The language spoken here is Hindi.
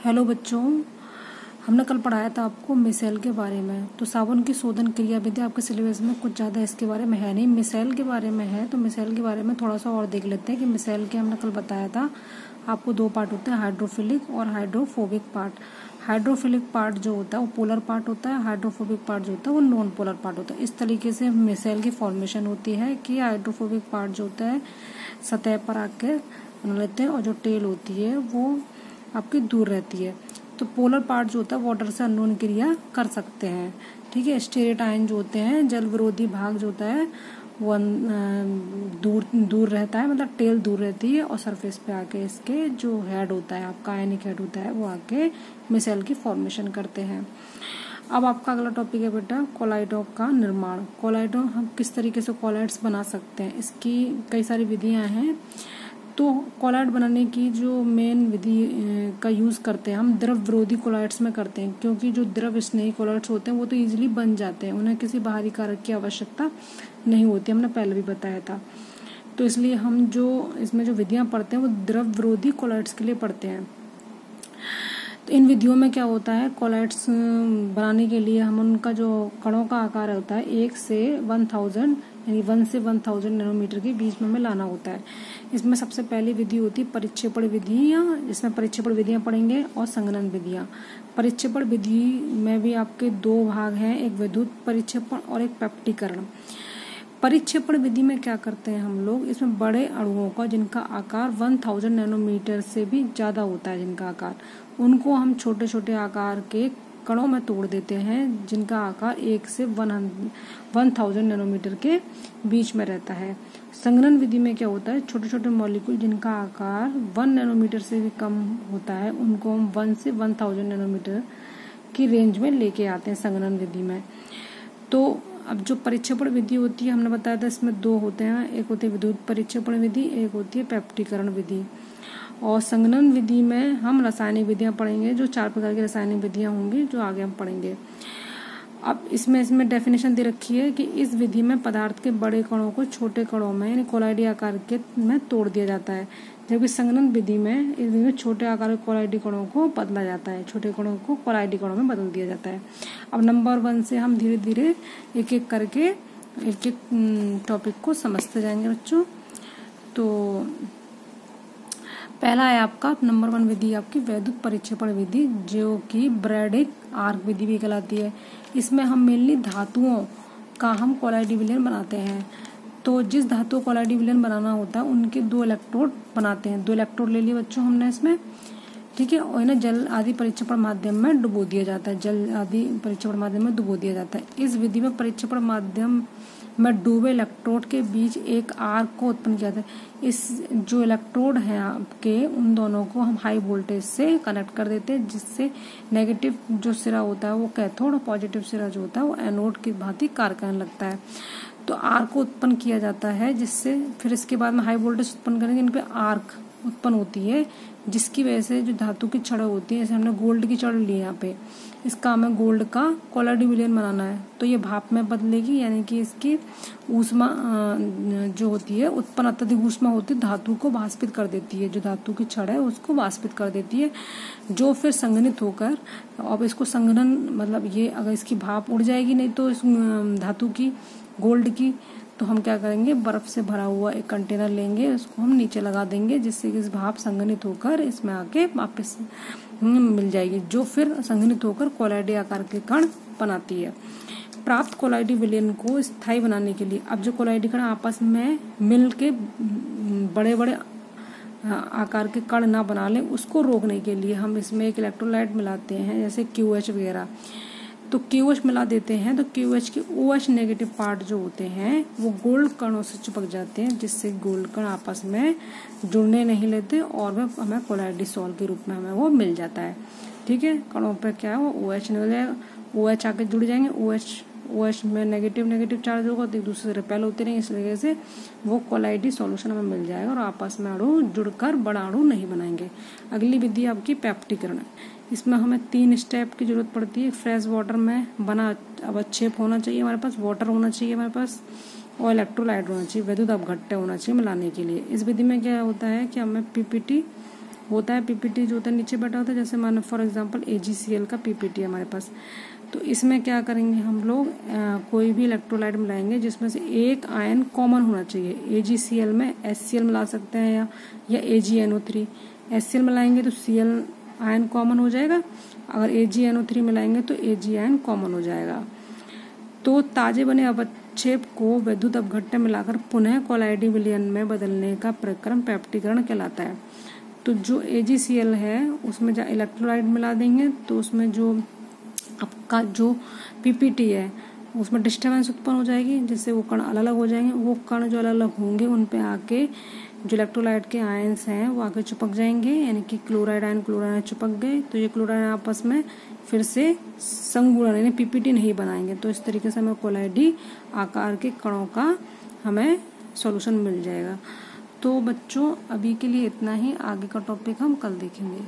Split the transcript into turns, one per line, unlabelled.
हेलो बच्चों, हमने कल पढ़ाया था आपको मिसेल के बारे में। तो साबुन की शोधन क्रियाविधि आपके सिलेबस में कुछ ज़्यादा इसके बारे में है नहीं, मिसेल के बारे में है। तो मिसेल के बारे में थोड़ा सा और देख लेते हैं कि मिसेल के हमने कल बताया था आपको दो पार्ट होते हैं, हाइड्रोफिलिक और हाइड्रोफोबिक पार्ट। हाइड्रोफिलिक पार्ट जो होता है वो पोलर पार्ट होता है, हाइड्रोफोबिक पार्ट जो होता है वो नॉन पोलर पार्ट होता है। इस तरीके से मिसेल की फॉर्मेशन होती है कि हाइड्रोफोबिक पार्ट जो होता है सतह पर आके लेते हैं और जो टेल होती है वो आपकी दूर रहती है। तो पोलर पार्ट जो होता है वाटर से अननोन क्रिया कर सकते हैं, ठीक है। स्टेरेट आयन जो होते हैं, जल विरोधी भाग जो होता है वो दूर रहता है, मतलब टेल दूर रहती है और सरफेस पे आके इसके जो हेड होता है आपका आयनिक हेड होता है वो आके मिसेल की फॉर्मेशन करते हैं। अब आपका अगला टॉपिक है बेटा कोलाइडों का निर्माण। कोलाइडों हम किस तरीके से कोलाइड्स बना सकते हैं, इसकी कई सारी विधियां हैं। तो कोलाइड बनाने की जो मेन विधि का यूज़ करते हैं हम द्रव विरोधी कोलाइड्स में करते हैं, क्योंकि जो द्रव स्नेही कोलाइड्स होते हैं वो तो इजीली बन जाते हैं, उन्हें किसी बाहरी कारक की आवश्यकता नहीं होती, हमने पहले भी बताया था। तो इसलिए हम जो इसमें जो विधियां पढ़ते हैं वो द्रव विरोधी कोलाइड्स के लिए पढ़ते हैं। तो इन विधियों में क्या होता है, कोलाइड्स बनाने के लिए हम उनका जो कणों का आकार होता है 1 से 1000 यानी 1 से 1000 नैनोमीटर के बीच में हमें लाना होता है। इसमें सबसे पहली विधि होती है परिक्षेपण विधियां, इसमें परिक्षेपण विधियां पढ़ेंगे और संघनन विधियां। परिक्षेपण विधि में भी आपके दो भाग हैं, एक विद्युत परिक्षेपण और एक पेप्टिकरण। परिक्षेपण विधि में क्या करते हैं हम लोग, इसमें बड़े अणुओं का जिनका आकार 1000 नैनोमीटर से भी ज्यादा होता है, जिनका आकार, उनको हम छोटे छोटे आकार के कणों में तोड़ देते हैं जिनका आकार 1 से 1000 नैनोमीटर के बीच में रहता है। संघनन विधि में क्या होता है, छोटे छोटे मॉलिक्यूल जिनका आकार 1 नैनोमीटर से भी कम होता है उनको हम 1 से 1000 नैनोमीटर की रेंज में लेके आते हैं संघनन विधि में। तो अब जो परिक्षेपण विधि होती है हमने बताया था इसमें दो होते हैं, एक होती है विद्युत परिक्षेपण विधि, एक होती है पेप्टिकरण विधि। और संघनन विधि में हम रासायनिक विधियां पढ़ेंगे, जो 4 प्रकार की रासायनिक विधियां होंगी जो आगे हम पढ़ेंगे। अब इसमें डेफिनेशन दे रखी है कि इस विधि में पदार्थ के बड़े कणों को छोटे कणों में यानी कोलाइडी आकार के में तोड़ दिया जाता है, जबकि संघनन विधि में इस विधि में छोटे आकार के कोलाइडी कणों को बदला जाता है, छोटे कणों को कोलाइडी कणों में बदल दिया जाता है। अब नंबर 1 से हम धीरे धीरे एक एक करके एक एक टॉपिक को समझते जाएंगे बच्चों। तो पहला है आपका नंबर 1 विधि आपकी वैद्युत परिक्षेपण विधि, जो कि ब्रैडिक आर्क विधि भी कहलाती है। इसमें हम मेनली धातुओं का हम कोलाइडी विलयन बनाते हैं। तो जिस धातु को कोलाइडी विलयन बनाना होता है उनके 2 इलेक्ट्रोड बनाते हैं। 2 इलेक्ट्रोड ले लिए बच्चों हमने इसमें, ठीक है, और इन्हें जल आदि परिक्षेपण माध्यम में डुबो दिया जाता है, जल आदि परिक्षेपण माध्यम में डुबो दिया जाता है। इस विधि में परिक्षेपण माध्यम में डूबे इलेक्ट्रोड के बीच एक आर्क को उत्पन्न किया जाता है। इस जो इलेक्ट्रोड हैं आपके उन दोनों को हम हाई वोल्टेज से कनेक्ट कर देते हैं, जिससे नेगेटिव जो सिरा होता है वो कैथोड और पॉजिटिव सिरा जो होता है वो एनोड की भांति कार्य करने लगता है। तो आर्क को उत्पन्न किया जाता है, जिससे फिर इसके बाद में हाई वोल्टेज उत्पन्न करेंगे, इन पे आर्क उत्पन्न होती है, जिसकी वजह से जो धातु की छड़ होती है, जैसे हमने गोल्ड की छड़ ली है यहाँ पे, इसका हमें गोल्ड का कोलाइडी विलयन बनाना है, तो ये भाप में बदलेगी, यानी कि इसकी ऊष्मा जो होती है उत्पन्न अत्यधिक ऊष्मा होती है, धातु को वाष्पित कर देती है, जो धातु की छड़ है उसको वाष्पित कर देती है, जो फिर संघनित होकर, अब इसको संघनन मतलब ये अगर इसकी भाप उड़ जाएगी नहीं तो इस धातु की गोल्ड की, तो हम क्या करेंगे, बर्फ से भरा हुआ एक कंटेनर लेंगे, उसको हम नीचे लगा देंगे, जिससे कि इस भाप संघनित होकर इसमें आके वापस मिल जाएगी, जो फिर संघनित होकर कोलाइडी आकार के कण बनाती है। प्राप्त कोलाइडी विलयन को स्थायी बनाने के लिए, अब जो कोलाइडी कण आपस में मिल के बड़े बड़े आकार के कण ना बना लें, उसको रोकने के लिए हम इसमें एक इलेक्ट्रोलाइट मिलाते हैं, जैसे QH वगैरह। तो QH मिला देते हैं तो QH के OH नेगेटिव पार्ट जो होते हैं वो गोल्ड कणों से चिपक जाते हैं, जिससे गोल्ड कण आपस में जुड़ने नहीं लेते और वह हमें कोलाइडी सॉल्ट के रूप में हमें वो मिल जाता है, ठीक है। कणों पर क्या है वो OH मिल जाएगा, OH आके जुड़ जाएंगे, OH में नेगेटिव चार्ज होगा तो एक दूसरे से रिपेल होते रहेंगे, इस वजह से वो कोलाइडी सॉल्यूशन हमें मिल जाएगा और आपस में अणु जुड़कर बड़ा अणु नहीं बनाएंगे। अगली विधि आपकी पेप्टिकरण। इसमें हमें 3 स्टेप की जरूरत पड़ती है। फ्रेश वाटर में बना अवक्षेप होना चाहिए हमारे पास, वाटर होना चाहिए हमारे पास, और इलेक्ट्रोलाइट होना चाहिए, विद्युत अपघट्य होना चाहिए मिलाने के लिए। इस विधि में क्या होता है कि हमें PPT होता है पीपीटी जो होता है नीचे बैठा होता है, जैसे मानो फॉर एग्जांपल AgCl का पीपीटी है हमारे पास। तो इसमें क्या करेंगे हम लोग, कोई भी इलेक्ट्रोलाइट मिलाएंगे जिसमें से एक आयन कॉमन होना चाहिए। AgCl में HCl मिला सकते हैं या AgNO3। HCl मिलाएंगे तो Cl आयन कॉमन हो जाएगा, अगर AgNO3 मिलाएंगे तो Ag आयन कॉमन हो जाएगा। तो ताजे बने अवक्षेप को विद्युत अपघट्य मिलाकर पुनः कोलाइडी विलयन में बदलने का प्रक्रम पेप्टीकरण कहलाता है। तो जो AgCl है उसमें जब इलेक्ट्रोलाइट मिला देंगे तो उसमें जो आपका जो पीपीटी है उसमें डिस्टर्बेंस उत्पन्न हो जाएगी, जिससे वो कण अलग अलग हो जाएंगे। वो कण जो अलग अलग होंगे उन पे आके जो इलेक्ट्रोलाइट के आयंस हैं वो आके चिपक जाएंगे, यानी कि क्लोराइड आयन चिपक गए तो ये क्लोराइड आपस में फिर से संगुणन यानी पीपीटी नहीं बनाएंगे। तो इस तरीके से हमें कोलाइडी आकार के कणों का हमें सॉल्यूशन मिल जाएगा। तो बच्चों अभी के लिए इतना ही, आगे का टॉपिक हम कल देखेंगे।